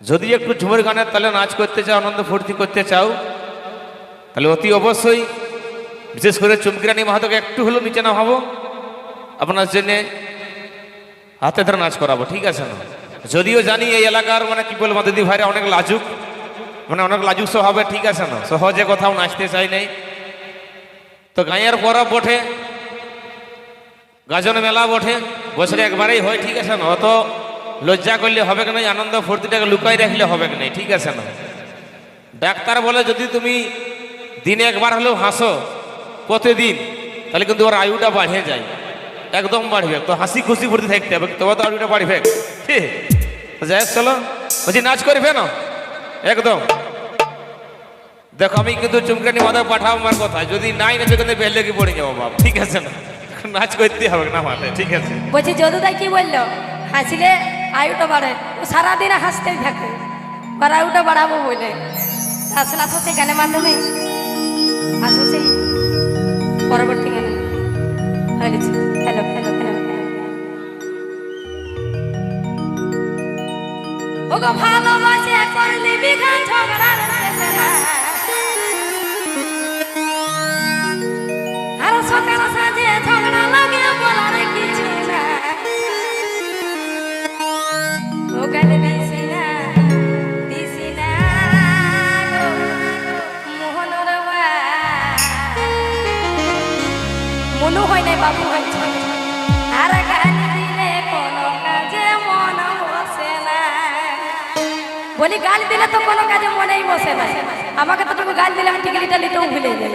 যদি একটু ঝুমের গানের তাহলে নাচ করতে চাও, আনন্দ ফুর্তি করতে চাও, তাহলে অতি অবশ্যই বিশেষ করে চুমকিরানী মাহাতোকে একটু হলেও নিচে নামাবো, আপনার জন্য হাতে ধরে নাচ করাবো, ঠিক আছে না? যদিও জানি এই এলাকার মানে কি বলবো দিদি ভাইরা অনেক লাজুক, মানে অনেক লাজুক স্বভাবে, ঠিক আছে না? সহজে কোথাও নাচতে চাই নাই। তো গাঁয়ের পরব বটে, গাজন মেলা বটে, বছরে একবারেই হয়, ঠিক আছে না? অত লজ্জা করলে হবে কি নাই, আনন্দ ফুর্তিটাকে লুকাই রাখলে হবে কি নাই, ঠিক আছে না? ডাক্তার বলে যদি তুমি দিনে একবার হলেও হাসো প্রতিদিন, তাহলে কিন্তু ওর আয়ুটা বাড়িয়ে যায়, একদম বাড়বে। তো হাসি খুশি ফুর্তি থাকতে হবে, তবে তো আয়ুটা বাড়বে। ঠিক যাই চলো, বলছি নাচ করবে না একদম। দেখো আমি কিন্তু চুমকানি মাথা পাঠাবো আমার কথা, যদি নাই নাচে কিন্তু বেলে কি পড়ে যাবো বাপ, ঠিক আছে না? নাচ করতে হবে না মাথায়, ঠিক আছে? বলছি যদুদাই কি বললো, হাসিলে আয়ুটা বাড়ে, ও সারাদিন হাসতেই থাকে, আর আয়ুটা বাড়াবো বলে। আসলে আসো সেই গানের মাধ্যমে, আসো সেই পরবর্তী গানে হয়ে গেছে। হ্যালো হ্যালো হ্যালো, ওগো ভালোবাসে করলি বিঘা ঝগড়ার শেষে না, আর সকাল সাজে ঝগড়া লাগে বলার কিছু না, ও গান দিছি না দিছি না গো মোহনের মনু হয় নাই বাবু হয়েছে, আর গান দিলে কোনো কাজে মন বসে না। বলি গান দিলে তো কোনো কাজে মনেই বসে না, আমাকে তো তুমি গান দিলে আমি টিকিলিটা নিতেও ভুলে যাই।